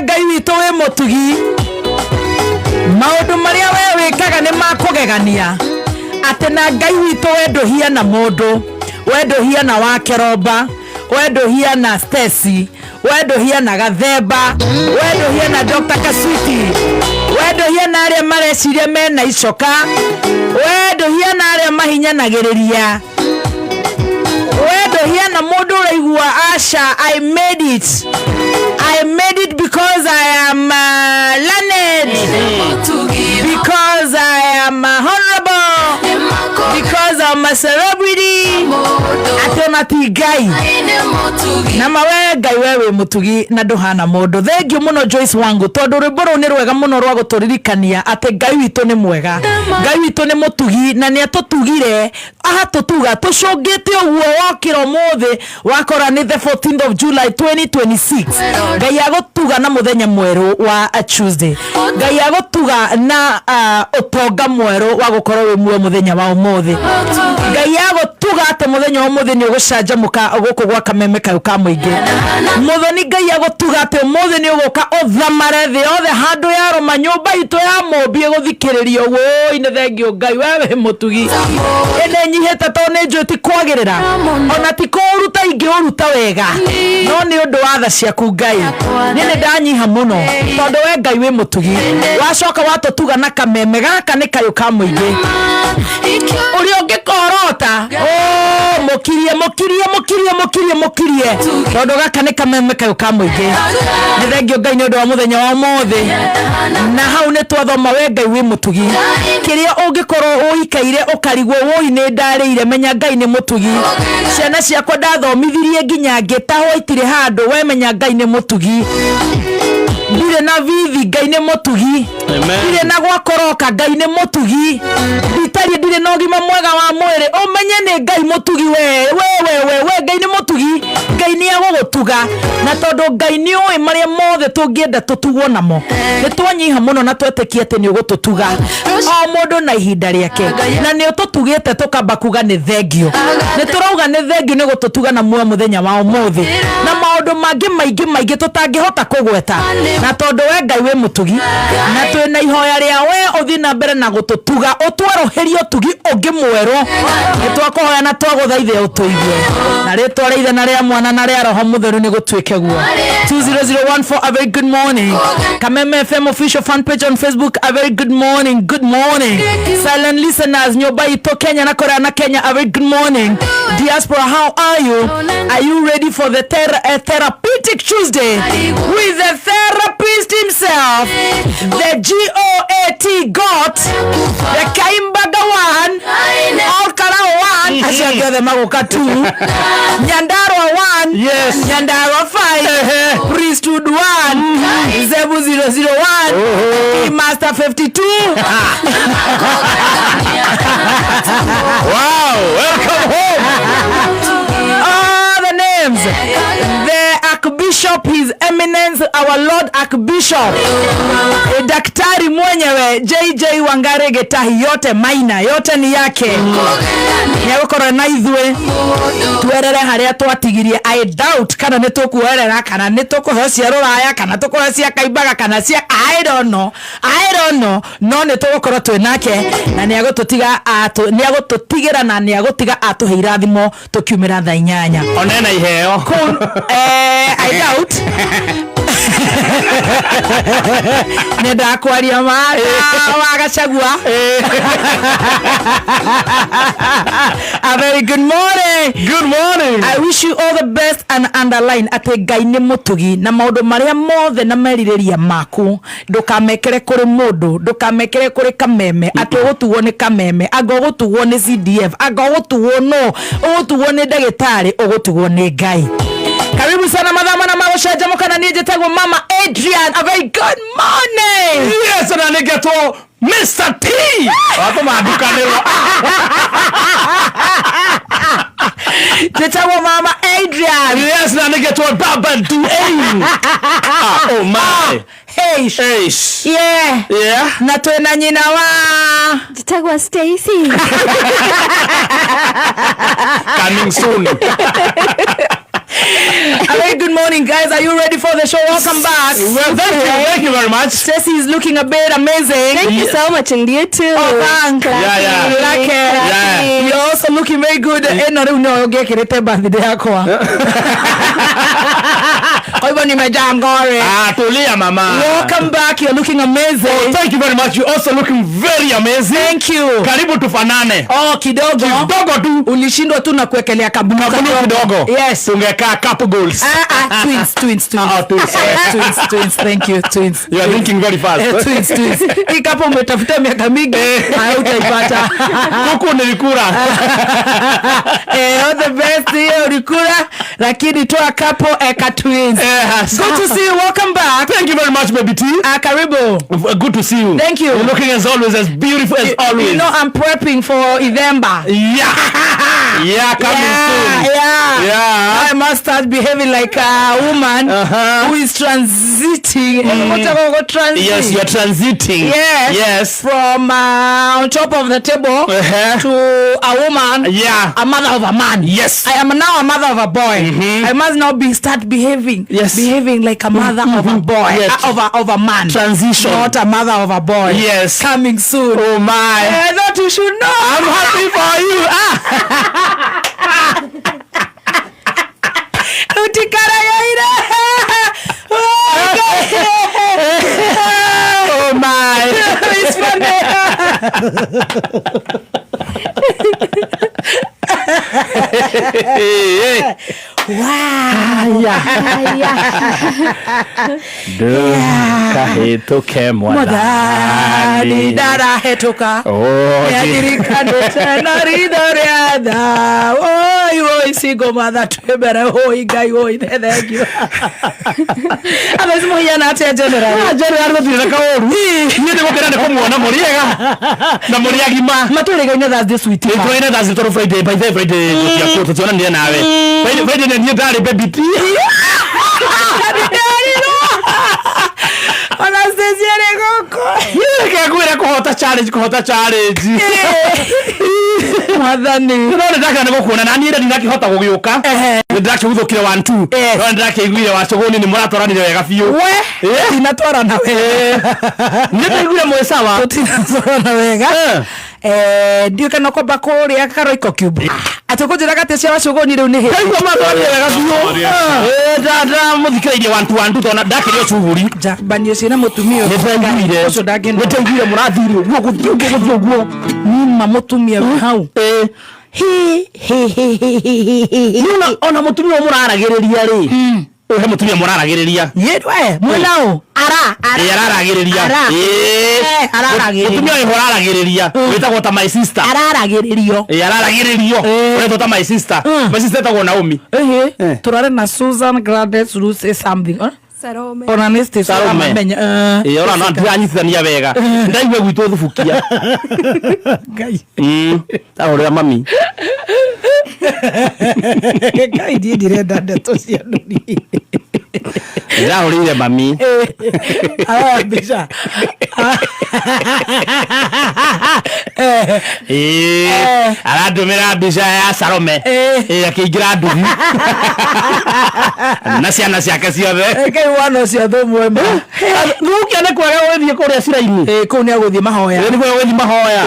Ngai witũ wĩ mũtugi maũndũ marĩa we wĩkaga nĩ makũgegania atĩ na Ngai witũ we ndũhiana mũndũ we ndũhiana wa Keroba we ndũhiana Stacy we ndũhiana Gathemba we ndũhiana Dr. Kaswiti we ndũhiana arĩa mareciria mena icoka we ndũhiana arĩa mahinyanagĩrĩria we ndũhiana mũndũ ũraigua Asha I made it because I am learned because I am honorable because I'm a celebrity atona ti Ngai na mawe Ngai wewe mutugi na nduhana mundu thengio muno Joyce wangu tondu rwimbo ru ni rwega muno rwa guturirikania ati Ngai witu ni mwega Ngai witu ni mutugi na ni atutugire aha tutuga tucungite uguo wokira umuthi wakora ni the 14th of July 2026 Ngai agutuga na muthenya mweru wa Tuesday Ngai agutuga na utonga mweru wa gukorwo wi muo muthenya wa umuthi Ngai agutuga ati muthenya wa umuthi ni ugucanjamuka guku gwa kameme kayo ka muingi muthoni Ngai agutuga ati umuthi ni uguka uthamare thi othe handu ya roma nyumba itu ya mombie guthikiririo woi ni thengio Ngai wewe mutugi ene nyihete to ni njuti kwagirira ona ti kuruta ingi uruta wega no ni undu wa tha ciaku Ngai ni ndanyiha muno tondu we Ngai wi mutugi wacoka watutuga na kameme gaka ni kayo ka muingi uri ungikorota mukirie tondu gaka ni kameme kayo ka muingi ni thengio Ngai ni undu wa muthenya wa umuthi na hau ni twathoma we Ngai wi mutugi kiria ungikorwo uikaire ukarigwo woi ni ndarĩire menya Ngai ni mutugi ciana ciakwa ndathomithirie nginya ngĩtahwo itire handu we menya Ngai ni mutugi ndire na vithi Ngai ni mutugi ndire na gwakoroka Ngai ni mutugi nditari ndire na ũgima mwega wa mwĩrĩ umenye ni Ngai mutugi we Ngai ni mutugi Ngai ni agũgũtuga na tondu Ngai ni ũĩ marĩa mothe tũngĩenda tũtugwo namo nĩ twanyiha muno na twetĩkie atĩ nĩ ũgũtũtuga o mũndũ na ihinda rĩake na nĩ ũtũtugĩte tũkamba kuga nĩ thengio nĩ tũrauga nĩ thengio nĩ gũtũtuga na muoyo muthenya wa ũmũthĩ na maũndũ mangĩ maingĩ tũtangĩhota kũgweta na tondu we Ngai we mutugi na twina ihoya ria we uthi na mbere na gututuga utweroherie utugi ungi mweru nitwakuhoya na twaguthaithe utuigue na ritwa ria ithe na ria mwana na ria roho mutheru ni gutwike guo 20014 a very good morning Kameme FM official fan page on Facebook a very good morning silent listeners nyumba itu Kenya na Korea na Kenya a very good morning diaspora how are you ready for the therapeutic Tuesday with the therapist himself, the GOAT, the Kaimbaga one, Alkara one, Ashagada Magoka 2, Nyandarua 1, yes, Nyandarua 5, Priesthood 1, Zebu 001, Master 52. Wow, welcome home. All the names. The Archbishop, His Eminence, our Lord Archbishop, Daktari mwenyewe JJ Wangare Getahi, yote maina, yote ni yake. Nyagokora na ithwe tuerere haria twatigirie. I doubt kana nitukuerera kana nitukuhocia ruraya kana tukuhocia Kaimbaga kana cia I don't know no nitugokora twinake na niagututigira na niagutiga atuheira thimo tukiumira tha 8 onena iheo I doubt nenda kwaria wagacagua a very good morning. I wish you all the best and underline ati Ngai ni mutugi na maundu maria mothe na meririria maku ndukamekere kuri mundu ndukamekere kuri kameme ati gutugwo ni kameme anga gutugwo ni CDF anga gutugwo no gutugwo ni ndagitari gutugwo ni Ngai. Karibu sana madhama na magoshajamuka na nije tagwo Mama Adrian. A very good morning. Yes, na nigeto Mr. T. Wapo madukanero. Tagwo Mama Adrian. Yes, na nigeto Baba Du. Oh my. Hey. Yeah. Na twena nyina wa Tagwo Stacy. Coming soon. A very good morning, guys. Are you ready for the show? Welcome back. Well, thank you very much. Stacey is looking a bit amazing. Thank you so much, and you too. Oh, thanks. Yeah. Like it. Yeah. You're also looking very good. No, get birthday yako. Hivyo nimejangore. Tulia mama. Welcome back. You're looking amazing. Oh, thank you very much. You're also looking very amazing. Thank you. Karibu tufanane. Oh, kidogo tu. Ulishindwa tu na kuwekelea kabuni kidogo. Yes. Tungekaa couple goals. Twins. Twins. Thank you, twins. You are thinking very fast. Twins. Hii kapo umetafuta miaka mingi, hautaipata. Huku nilikula. All the best hiyo ulikula, lakini toa kapo eka twins. Good to see you. Welcome back. Thank you very much, baby T. Karibu. Good to see you. Thank you. You're looking as always as beautiful as always. You know I'm prepping for Idemba. Yeah, coming soon. Yeah. I must start behaving like a woman who is transiting. Yes, you're transiting. Yes. From on top of the table to a woman. Yeah. A mother of a man. Yes. I am now a mother of a boy. I must now start behaving. Yes. Behaving like a mother of a boy. Yes. Of a man. Transition. Not a mother of a boy. Yes. Coming soon. Oh my. I thought you should know. I'm happy for you. Oh my. It's funny. Wow. Kahituke Mwadhani dara hetoka Yadirikano tena ridoriada Oi sigo madha tuebere Oi gai oi thank you. Abezimu hiya nate general General natireka oru Nyede mokera neko mwana moriega Na moriagi ma Maturega ina that's the sweet Ito ina that's the Friday By the Friday Kutia tuona ndiye nawe Friday ndiye dali baby T Anastasia Goko Kaya kuhota challenge Mwadhani None ndaka nego kuona na niira ndakihota gugioka ndake guthukire 1 2 none ndake iguire wacogoni ni muratwaranire wega biu we tinatwara na wega nite iguire mwe sawa tinatwara na wega ndio kana kwa bakori akaro iko cube atukujira gate cia wacogoni riu ni he kaigwa matwarire wega biu dada muthikiririe 1 2 tona ndake rio cuguri banio cina mutumio nitengire ucio ndangeno nitengire murathiri uguo guthio uguo nima mutumia hau nuna ona mutumia muraragiriria ri uhe mutumia muraragiriria yedwe mwanao araragiriria araragiriria mutumia horaragiriria witagwo ta my sister araragiririo witagwo ta my sister etagwo Naomi turare na Susan Gladys Ruth say something Salome. Ona neste Salome. Ona no ndanyithania wega. Ndaigwe gwitu thubukia. Ngai. Tahoria mami. Ngai ndirenda ndeto cia nduri. Ndahorire mami. Bisha. Aradumira bisha ya Salome. Akiingira nduri. Na ciana ciake ciothe. Ngai wano cia thumwe ma. Nukia ne kwega wethie kuria ciraini. Kuu ni aguthie mahoya. Ni kwega wethi mahoya.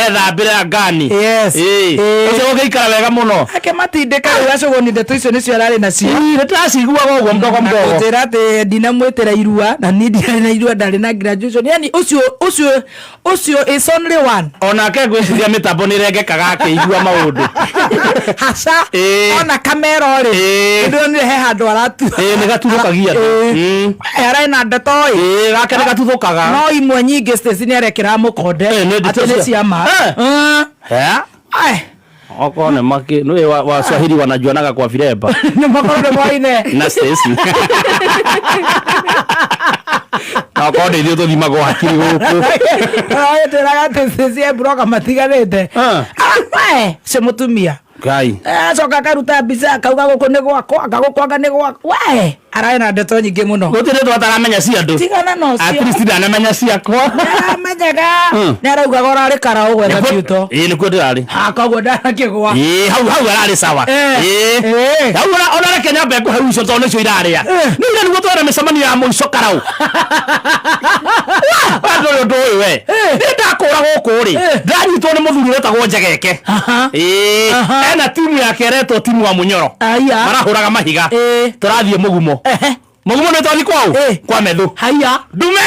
Ethambira ngani. Yes. Ucio ugeikara wega muno. Ake matindika uracogoni ndeto icio nicio arari nacio. Nitaciguaga uguo mdogo. Njira ati ndinamwetera irua na ni ndari na irua ndari na graduation. Yani ucio is only one. Onake gwiciria mitambo ni rengekaga akigua maundu. Hasa ona kamera ri. Ndio ni he handu aratu. Ni gatuthukagia. Era na ndeto ĩ. Gake ni gatuthukaga. No imwe nyingi station arekera mukonde. Ati ni ciama. Okone maki no wa Swahili wanajuanaga kwa vireba. Ni makorode mwaine. Na Stacy. Akode ndio to thimago hakiri guku. Teraga tese cia broka matiganete. Se mutumia. Ngai. Coka karuta mbica kauga guku ni gwakwa akagukwanga ni gwakwa. We araena ndeto nyingi muno. Gutire twataramenya cia andu. Tigana no cia. At least ndanamenya ciakwa. Amenyaga. Ni arauga gorari karaũ gwetha ciuto. Ni kwo ndirari. Koguo ndanakĩgwa. Hau ararĩ sawa. Hau ona reke nyambe ngũhe icio tondũ nĩcio irarĩa. Nĩ ira nĩguo twere mĩcemanio ya mũico karaũ. Ndũrĩ ũndũ ũyũ we. Nĩ ndakũra gũkũ rĩ. Ndanyitwo nĩ mũthuri wetagwo Njegeke. Ena timu yake eretwo timu wa Munyoro. Marahũraga mahiga. Tũrathiĩ mũgumo. Mũgumo nĩ twathi kwao. Kwa methu. Haya. Ndume.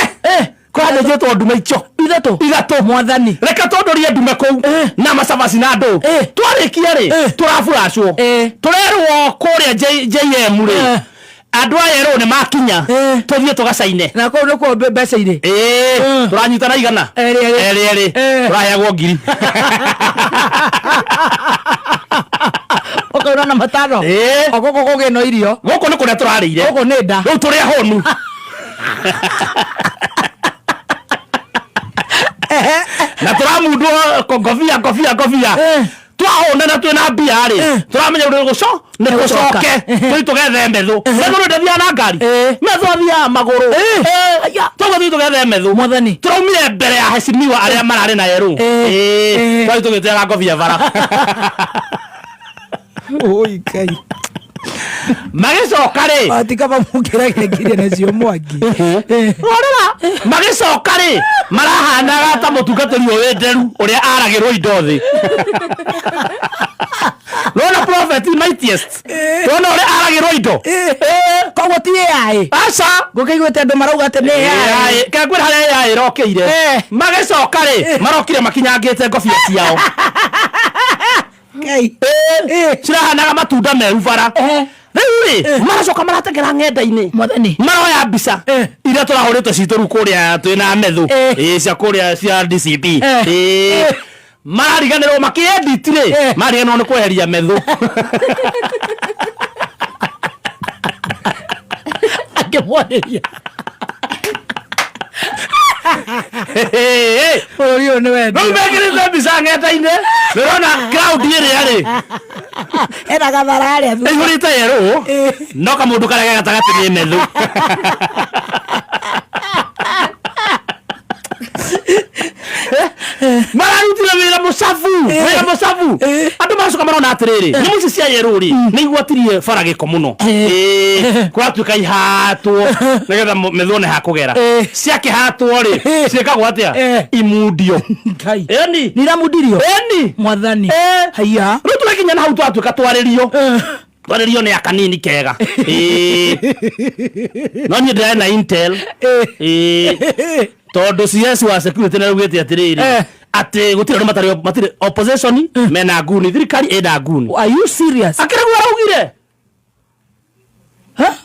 Kwa ndejetwo ndume icho. Ithatũ mwathani. Reka tondũrie ndume kũu na macabaci na ndũ. Twarĩkia rĩ tũrabũracwo. Tũrerwo kũrĩa JM rĩ. Andũ aya rĩu nĩ makinya. Tũthiĩ tũgacaine. Na kũu nĩ kũo mbeca irĩ. Tũranyitana igana. Erĩ. Tũraheagwo ngiri. Okauna na matano. Gũkũ kũgĩ no irio. Gũkũ nĩ kũrĩa tũrarĩire. Gũkũ nĩ nda. Rĩu tũrĩ honu. Na turamundwo ngobia. Twahona na twina mbia rĩ. Turamenya ũrĩa gũcoke. Tũi tũgethe methu. Methu nĩ ndathia na ngari. Methu athia magũrũ. Tũgũthiĩ tũgethe methu. Mwathani. Tũraumire mbere ya heshimiwa arĩa mararĩ na yerũ. Twai tũgĩteaga ngobia bara. Oi kai. Magĩcoka rĩ. Atikaba mũkĩrage ngiria nacio mwangi. Rora. Magĩcoka rĩ. Marahanaga ta mũtungatĩri ũyũ nderu ũrĩa aragĩrwo indo thĩ. Rona prophet mightiest. Rona ũrĩa aragĩrwo indo. Koguo ti AI. Aca. Ngũkĩiguĩte andũ marauga atĩ nĩ AI. Kengwĩra harĩa AI ĩrokĩire. Magĩcoka rĩ. Marokire makinyangĩte ngobia ciao. Ngai. Cirahanaga matunda meru bara. Rĩu rĩ maracoka marategera ng'enda-inĩ. Mwathani. Maroya mbica iria tũrahũrĩtwo citũ rĩu kũrĩa twĩna methu. Cia kũrĩa cia DCP. Marariganĩrwo makĩedit rĩ. Mariganĩrwo nĩ kweheria methu. Akĩmwarĩria. Bũrũri ũyũ nĩ wendo. Rĩu mekĩrĩte mbica ng'enda-inĩ. Nĩũrona crowd ĩrĩa rĩ. Ena gathara arĩa. Ĩihũrĩte yerũ. No kamũndũ karĩa gatagatĩ nĩ methu. Mararutire wĩra mũcabu. Andũ macoka marona atĩrĩrĩ. Nyamũ ici cia yerũ rĩ. Nĩ igwatirie bara gĩko mũno. Kũratuĩka ihatwo nĩgetha methu one ha kũgera. Ciakĩhatwo rĩ. Ciĩkagwo atĩa? Imundio. Ngai. Eni. Niramundirio. Eni. Mwathani. Haya. Rĩu tũrakinya na hau twatuĩka twarĩrio. Twarĩrio nĩ akanini kega. No niĩ ndĩrarĩ na Intel. Tondũ CS wa security nĩ augĩte atĩrĩrĩ. Atĩ gũtirĩ andũ matirĩ opposition mena nguni. Thirikari ĩna nguni. Are you serious? Akĩragwo araugire.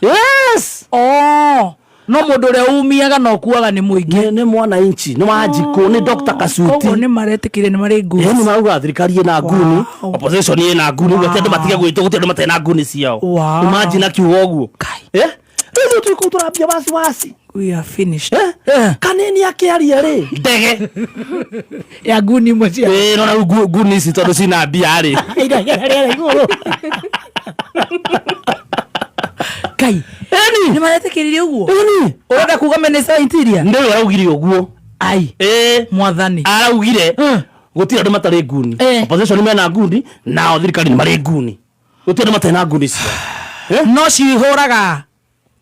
Yes. No mũndũ ũrĩa umiaga no kuaga nĩ mũingĩ. Nĩ mwananchi, nĩ Wanjikũ, nĩ Dr. Kasuti. Koguo nĩ maretikire nĩ marĩ nguni. Nĩ marauga thirikari ĩna nguni, opposition ĩna nguni, gũtirĩ andũ matige gwĩtwo, gũtirĩ andũ matena nguni ciao. Imagine akiuga ũguo. Rĩu tũkũ tũrambia wasi. We are finished. Kanini akĩaria rĩ. Ndege. Ya nguni imwe cia. Nona nguni ici tondũ cina mbia rĩ. Kai. Nĩ maretikĩrire ũguo. Ũrenda kuga minister interior. Ndio araugire ũguo. Ai. Mwathani. Araugire gũtirĩ andũ matarĩ nguni. Opposition mena nguni na thirikari nĩ marĩ nguni. Gũtirĩ andũ matena nguni cio. No cihũraga.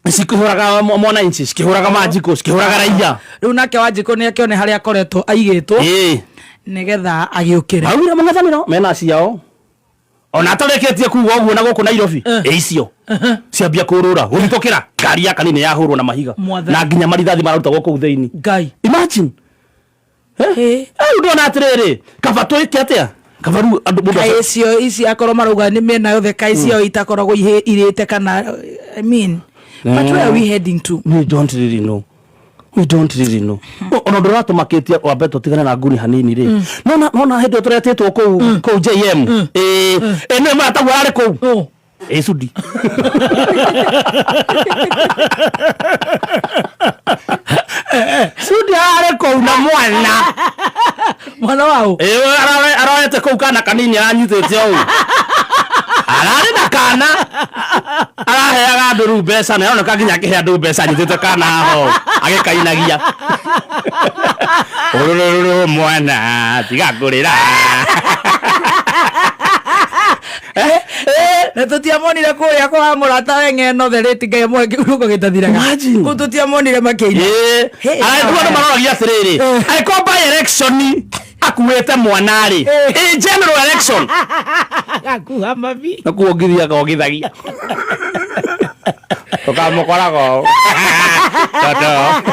Cikĩhũraga mwananchi, cikĩhũraga Wanjikũ, cikĩhũraga raia. Rĩu nake Wanjikũ nĩ akĩone harĩa akoretwo aigĩtwo. Nĩgetha agĩũkĩre. Augire mũng'ethanĩro mena ciao. Ona atarĩkĩtie kuuga ũguo na gũkũ Nairobi. Icio. Ciambia kũrũra. Gũthitũkĩra. Ngari ya kanini yahũrwo na mahiga. Na nginya marithathi mararutagwo kũu thĩinĩ. Ngai. Imagine. Ndona atĩrĩrĩ. Kaba twĩke atĩa? Kabaru andũ mũndũ. Ici akorwo marauga nĩ mena yothe kai cio itakoragwo irĩte kana I mean. But where are we heading to? We don't really know. Ona ndũratũmakĩtie wambe tũtigane na nguni hanini rĩ. Nona hĩndĩ tũretĩtwo kũu JM. Nĩ marataguo ararĩ kũu. Sudi. Sudi ararĩ kũu na mwana. Mwana wao? Aroete kũu kana kanini aranyitĩte ũũ. ararĩ na kana araheaga andũ mbeca na yoneka nginya akĩhe andũ mbeca nyitĩte kana ho agĩkainagia ũrũrũ mwana tiga kũrĩra na tutiamonire kuria kwa murata wenge no thereti ngai mwe kiruko gitathiraga ku tutiamonire makeina ndu maroragia atiriri aiko by election akuwete mwanari general election akuha mabi akuongithia kogithagia tukamukorago toto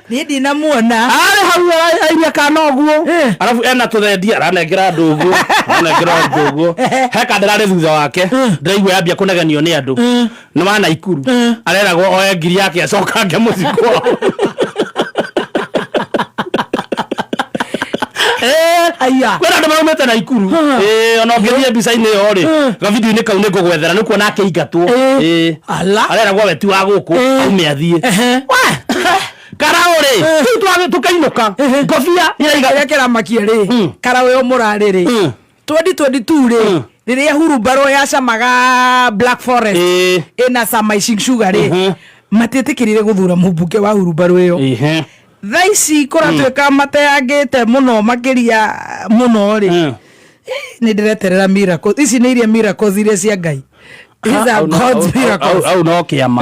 ni ndinamuona ari hau airia kana oguo arafu ena tuthendia aranengera ndugu he kandarari thutha wake ndaigua yambia kunegenio ni andu ni wana Ikuru areragwo oe ngiri yake acoka nge mucikwa aya kwera ndu maumete na Ikuru ona ngethie mbica-ini yo ri ga video-ini kau ni ngugwethera ni kuona akĩingatwo areragwo we ti wa guku aume athie Karaore tukainuka ngobia iraiga makia ri Karawe omurari ri 2022 ri riria Hurubaro yacamaga Black Forest ina Sama Sugar ri matitikirire guthura mumbuke wa Hurubaro iyo thaici kuratweka mateyangite muno makiria muno ri ni ndireterera miracle ici ni iria miracles iria cia Ngai. These are God's miracles. Au no kiama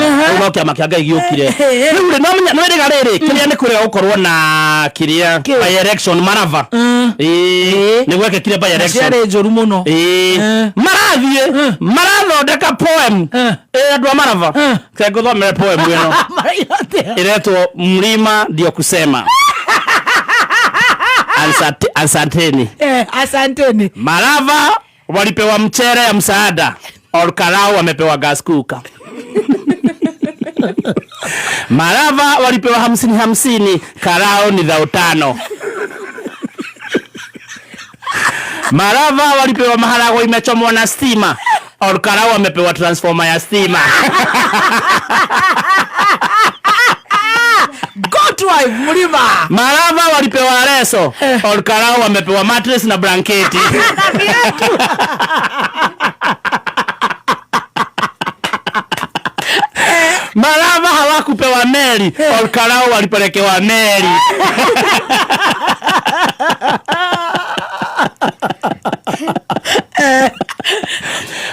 kia Ngai giukire riu no ndiga riri kiria ni kuria gukorwo na kiria by election Marava ni gwekekire by election ciare njoru muno marathie marathondeka poem andu a Marava kenguthomere poem ino iretwo mlima ndio kusema asanteni asanteni. Marava walipewa mchere ya msaada, Olkarau wamepewa gas cooker. Marava walipewa 50-50, Karau ni 5. Marava walipewa maharagwe imechomwa na stima, Olkarau wamepewa transformer ya stima. Mlima. Marava walipewa leso, Olkarau wamepewa mattress na blanketi. Marava hawakupewa meli, Olkarau walipelekewa meli.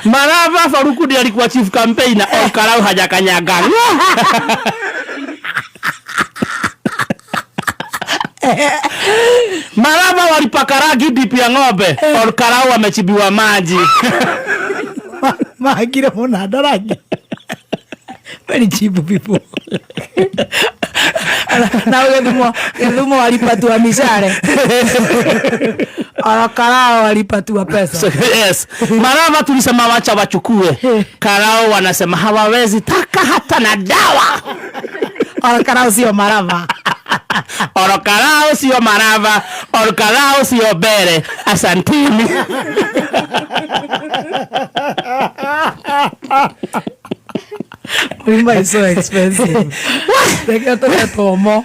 Marava Faruku ndiye alikuwa chief campaigner, Olkarau hajakanyaga. Marava walipaka rangi dipi ya ng'ombe, Olkarau wamechibiwa maji. Mahakira mona darangi. Very cheap people. Na wewe walipatwa mishare. Olkarau walipatwa pesa. Yes. Marava tulisema wacha wachukue. Karau wanasema hawawezi taka hata na dawa. Olkarau sio Marava. Olkarau sio Marava, Olkarau sio Bere. Asanteni. Mlima is so expensive. Teka toka tomo.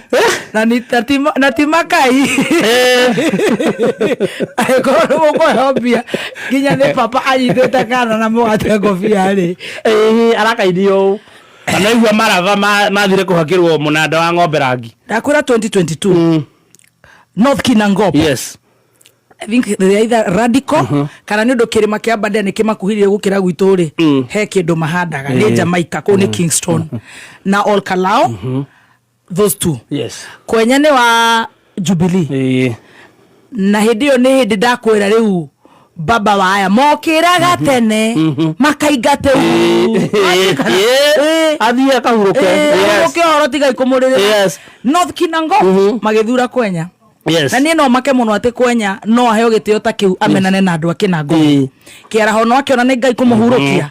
Na timakai. Ai kono moko hobia. Ginya ne papa anyitete kana na mwate kofia ri. Araka idio. Kana igwa Marava mathire kuhakirwo munada wa ng'ombe rangi. Ndakura 2022. North Kinangop. Yes. I think they either radical kana ndio kirima kia Aberdare ni kimakuhirie gukira gwitu ri he kindu mahandaga ni Jamaica ko ni Kingston na Olkarau those two. Yes. Kwenya ni wa Jubilee na hindio ni hindi ndakwira riu baba waya mokiraga tene makaingate athia kahuruke okihoro tiga ikumurire North Kinangop magithura Kwenya. Yes. Na niĩ no make mũno atĩ Kwenya no aheo gĩtĩo ta kĩu amenane na andũ a Kinangop. Kĩaraho no akĩona nĩ Ngai kũmũhurũkia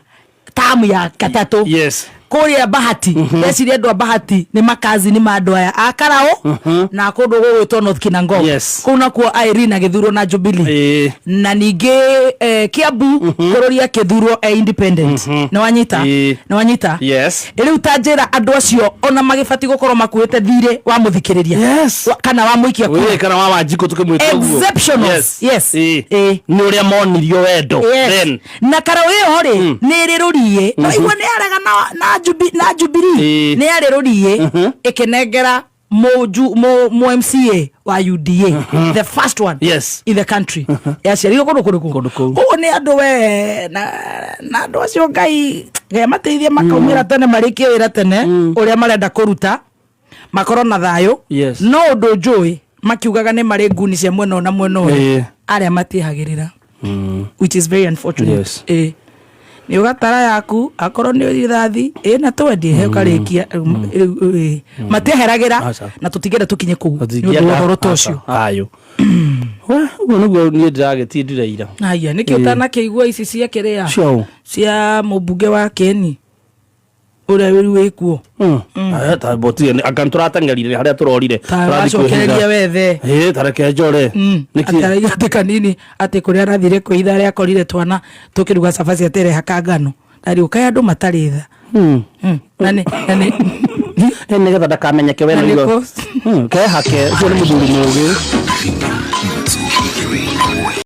tamu ya gatatũ. Yes. kuria Bahati yeciria andu a Bahati ni makazi ni mandu aya akarao na kundu gwitwo North Kinango kuna kuo Irene agithurwo na Jubilee na ningi Kiambu kururia kithurwo independent na wanyita riu tanjira andu acio ona magibati gukorwo makuite thire wa muthikiriria kana wa muikia ku kana wa Wanjiku tukimwita uguo exceptionals ni uria monirio wendo then na karao iyo ri ni rirurie no igwa ni arega na Jubilee ni arirurie ikinengera mo MCA wa UDA the first one in the country yaciarire kundu kuo ni andu we na andu acio Ngai mateithie makaumira tene marikie wira tene uria marenda kuruta makoro na thayo no undu njui makiugaga ni mari nguni cia mwena na mwena aria matihagirira which is very unfortunate ni ugatara yaku akoro ni rithathi na twendie he ukarikia mateheragira na tutigere tukinye ku ni uhoro tocio ayo wa nugo ni ndagitindire ira aya niki utana keigua ici cia kiria cia mubunge wa Keni ura wikuo ta boti akantura tangerire haria turorire turathikohereria wethe tareke njore niki ateka nini ate kuria rathire kuitha ria korire twana tukiruga cabaci atere hakangano ari ukaya andu mataritha nani ene getha ndakamenyeke wena igo ke hake cio ni muthuri mugi